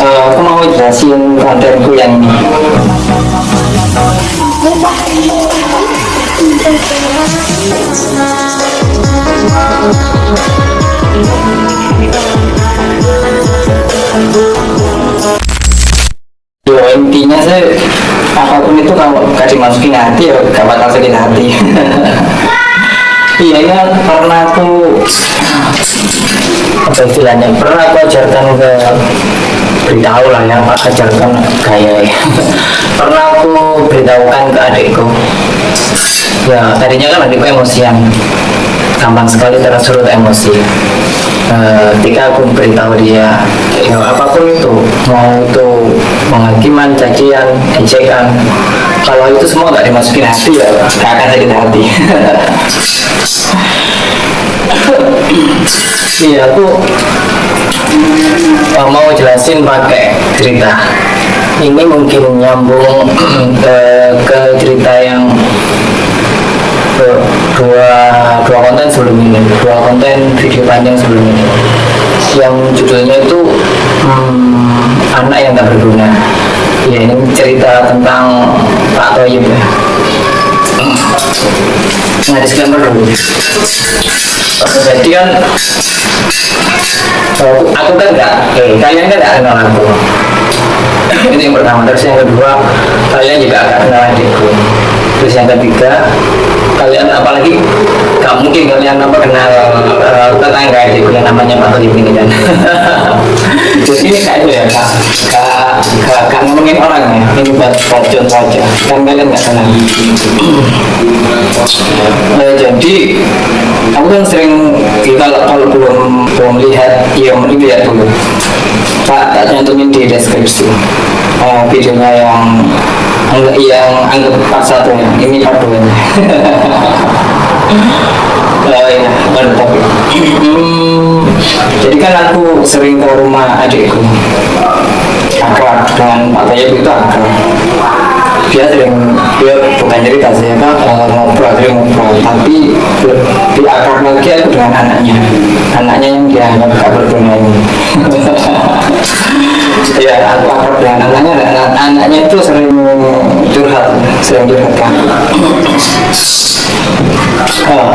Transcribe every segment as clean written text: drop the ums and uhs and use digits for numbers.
Aku mau jelasin kontenku yang ini. Ya intinya sih, apapun itu kalau gak dimasukin hati ya gak bakal sakit hati. Iya ya, pernah aku apa istilahnya, pernah aku ajarkan ke, beritahu lah ya, ajarkan gaya ya. Pernah aku beritahukan ke adikku, ya tadinya kan adikku emosian, gampang sekali tersulut emosi. Ketika aku beritahu dia, ya apapun itu, mau itu penghakiman, cacian, ejekan, kalau itu semua gak dimasukin hati ya gak akan sakit hati. Iya, aku mau jelasin pakai cerita. Ini mungkin nyambung ke cerita yang dua konten sebelum ini, dua konten video panjang sebelum ini, yang judulnya itu anak yang tak berguna. Ya, ini cerita tentang Pak Toyib ya. Nah, disclaimer dulu. Jadi kan aku kan kalian kan gak kenal aku. Itu yang pertama. Terus yang kedua, kalian juga gak kenal adikku. Terus yang ketiga, kalian apalagi gak mungkin kalian kenal tetangga adikku yang namanya Pak Toyib ini kan. Jadi ini kayak itu ya, gak ngomongin orang ya, ini buat contoh aja, kan kalian gak kenal. Jadi aku kan sering, kalau belum lihat, ya mending lihat dulu. Tak nyantumin di deskripsi videonya yang anggap part 1 ya, ini part 2 nya. Ya, baru topik. Jadi kan aku sering ke rumah adikku, akrab dengan Pak Toyib itu akrab. Dia bukan cerita sih, ngobrol, tapi lebih akrab lagi aku dengan anaknya yang dianggap gak berguna ini. Ya, aku akrab dengan anaknya itu sering curhat kan.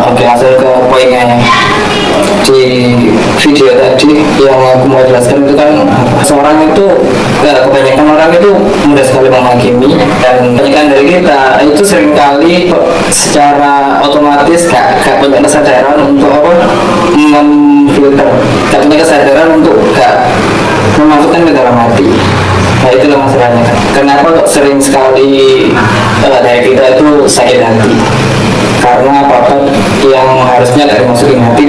Oke, langsung ke poinnya ya. Di video tadi yang aku mau jelaskan itu kan, seorang itu kebanyakan orang itu mudah sekali menghakimi, dan kebanyakan dari kita itu seringkali secara otomatis gak punya kesadaran untuk memfilter, gak punya kesadaran untuk gak memasukkan ke dalam hati. Nah, itulah masalahnya kan. Kenapa kok sering sekali dari kita itu sakit hati? Karena apa-apa yang harusnya gak dimasukin hati.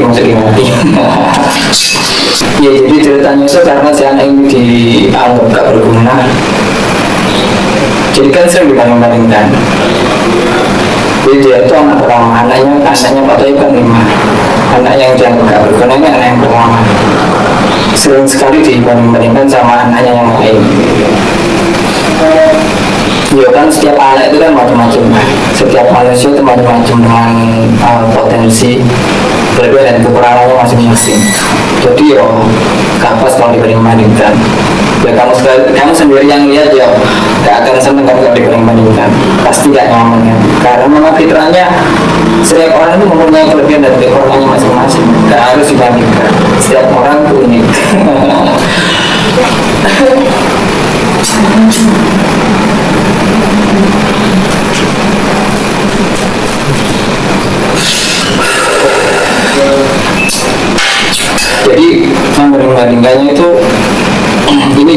Ya, jadi ceritanya itu karena si anak ini dianggap gak berguna, jadi kan sering dibanding-bandingkan. Jadi dia itu anak pertama, anaknya Pak Toyib kan 5, anak yang dianggap gak berguna ini anak yang pertama, sering sekali dibanding-bandingkan sama anaknya yang lain. Ya kan, setiap anak itu kan macam-macam, setiap manusia itu macam-macam dengan potensi kelebihan dan kekurangannya masing-masing. Jadi gak pas kalau dibanding-bandingkan. Ya kamu sendiri yang lihat ya gak akan seneng kalau dibanding-bandingkan, pasti gak nyaman ya. Karena memang fitrahnya setiap orang itu mempunyai kelebihan dan kekurangannya masing-masing, gak harus dibandingkan. Setiap orang itu unik. Jadi membanding-bandingkannya itu ini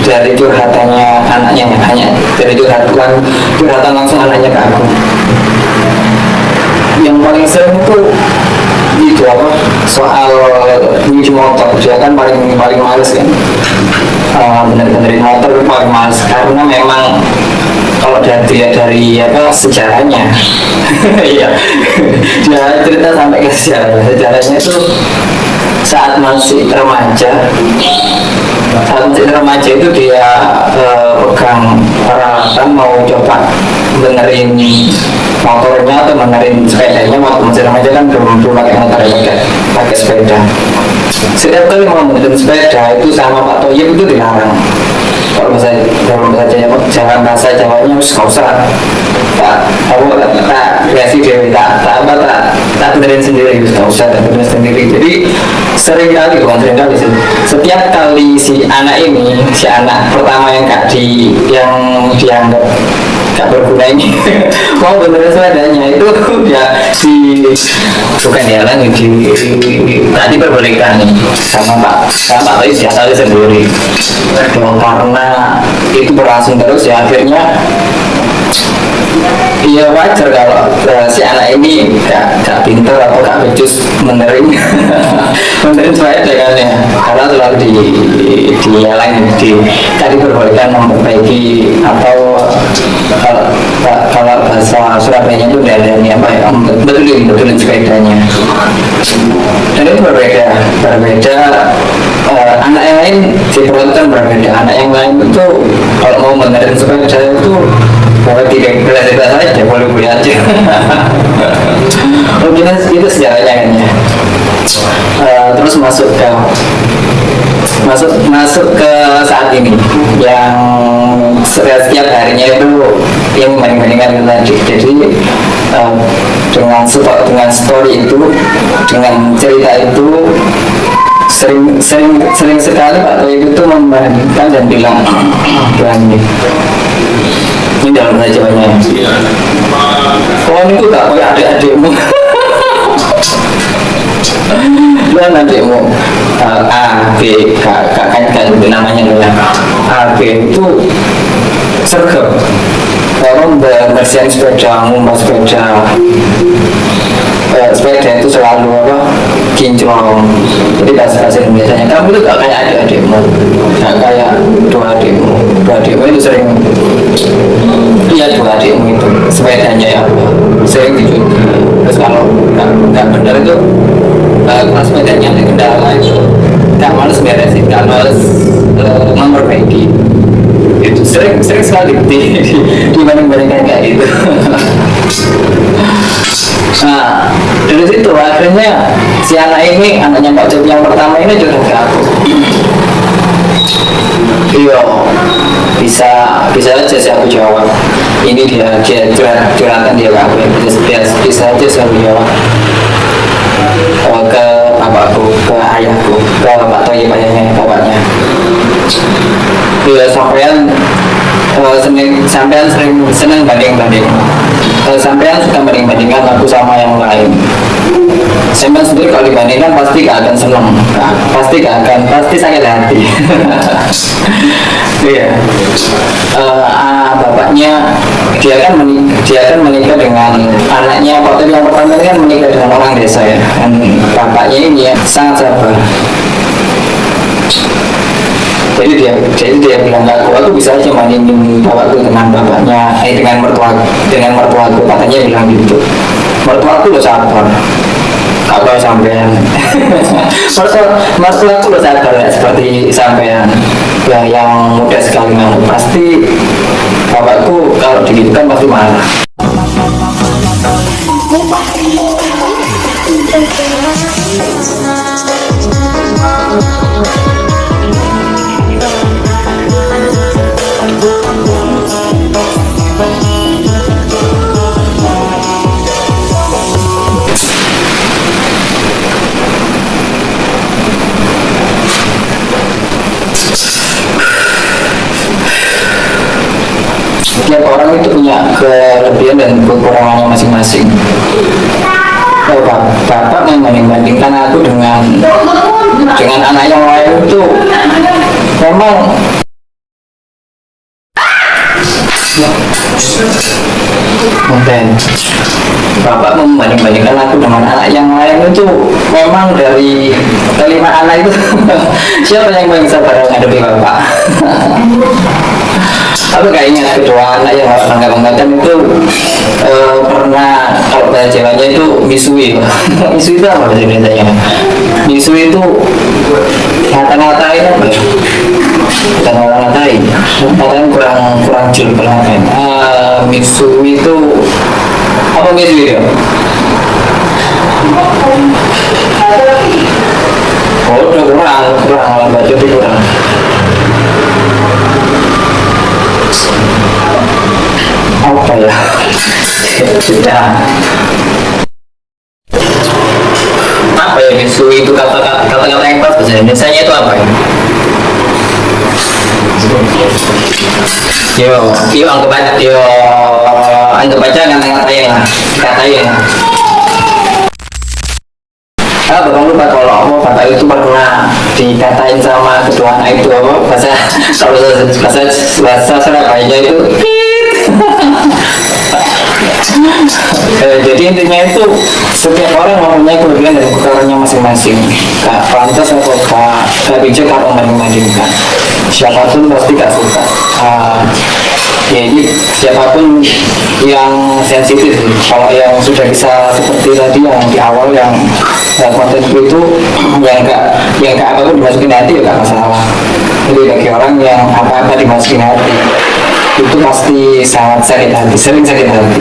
dari curhatannya anaknya, dari curhatan langsung anaknya ke aku. Yang paling sering itu apa, soal nyuci motor. Dia kan paling males kan, bener-benerin motor paling males, karena memang kalau dari sejarahnya. Iya, dia cerita sampai ke sejarahnya itu saat masih remaja itu dia pegang peralatan mau coba benerin motornya atau benerin sepedanya, waktu masih remaja kan belum pakai motor ya, pakai sepeda. Setiap kali mau benerin sepeda itu sama Pak Toyib itu dilarang. Kalau bahasa bahasa Jawanya harus nggak usah, aku tak kreasi dewi, tak benerin sendiri, harus nggak usah tak benerin sendiri. Jadi sering kali, bukan sering kali sih, setiap kali si anak pertama yang dianggap gak berguna ini mau benerin sepedanya itu ya bukan dihalangi, tadi diperbolehkan sama Pak Toyib biasa sendiri. Karena itu berlangsung terus ya, akhirnya iya wajar kalau si anak ini gak pintar atau gak becus benerin sepeda kan ya, karena selalu tadi diperbolehkan memperbaiki, atau kalau bahasa Surabaya itu dari apa ya, betulin sepedanya. Dan itu berbeda anak yang lain diperlakukan berbeda. Anak yang lain itu kalau mau benerin sepeda itu bahwa tidak belajar saja, boleh aja. Mungkin itu sejarahnya kan ya. Terus masuk ke saat ini yang setiap harinya itu yang membanding-bandingkan tadi. Jadi dengan story itu, dengan cerita itu sering sekali Pak Toyib itu membandingkan dan bilang ini dalam bahasa Jawanya, oh ini tuh gak kayak adik-adikmu. Luan adikmu A, B, kayak itu namanya ya. A, B itu sergap kalau bersihin sepeda, ngumpah sepeda itu selalu kinclong. Jadi bahasa Indonesianya, kamu itu gak kayak adik-adikmu, gak kayak dua adikmu itu sering lihat dua adikmu itu sepedanya ya sering dicuci. Terus kalau gak benar itu kalau sepedanya ada kendala itu gak males beresin, gak males memperbaiki. Itu sering sekali dibanding-bandingkan kayak gitu. Nah, dari situ akhirnya si anak ini, anaknya Pak Jokowi yang pertama ini curhat ke aku. Iya, bisa aja sih aku jawab. Ini dia curhatan dia ke aku, bisa aja sih aku jawab ke bapakku, ke ayahku, ke Pak Toyib ayahnya, bapaknya. Iya, sampean sering senang banding-banding. Sampean suka banding-bandingkan aku sama yang lain. Sampean sendiri kalau dibandingkan pasti gak akan senang, pasti sakit hati. Iya. Bapaknya dia kan menikah dengan anaknya Pak Toyib yang pertama kan menikah dengan orang desa ya. Dan bapaknya ini ya sangat sabar. Jadi dia bilang ke aku bisa aja bandingin bapakku dengan bapaknya, dengan mertuaku, katanya bilang gitu. Mertuaku lo sabar, kalau sampean mertuaku lo sabar ya, seperti sampean ya, yang mudah sekali ngamuk. Pasti bapakku kalau digitukan pasti marah. Setiap orang itu punya kelebihan dan kekurangannya masing-masing. Bapak membandingkan aku dengan anak yang lain itu memang konten. Bapak membandingkan aku dengan anak yang lain itu memang dari kelima anak itu siapa yang paling sabar menghadapi bapak? Aku kayaknya kedua anak yang bangga-banggakan itu pernah, kalau bahasa Jawanya itu misui. Misui itu apa bahasa Indonesianya? Misui itu ngata-ngatain apa ya? bukan orang ngatain, ngatain kurang kurang jelek banget. Mitsumi itu apa Mitsumi ya? Oh, udah kurang lah baca itu kurang. Apa ya? Sudah. Apa ya Mitsumi itu kata-kata yang pas bahasa Indonesianya itu apa ya? Anggap aja ngatain lah, dikatain lah. Bakal lupa kalau bapak itu pernah dikatain sama kedua anak itu apa bahasa Surabaya itu. Jadi intinya itu setiap orang mempunyai kelebihan dan kekurangannya masing-masing. Gak pantas atau gak bijak atau membanding-bandingkan. Siapapun pasti gak suka. Jadi siapapun yang sensitif, kalau yang sudah bisa seperti tadi yang di awal yang konten itu yang gak apapun dimasukin hati ya gak masalah. Jadi bagi orang yang apa-apa dimasukin hati itu pasti sangat sakit hati, sering sakit hati.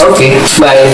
Oke, bye.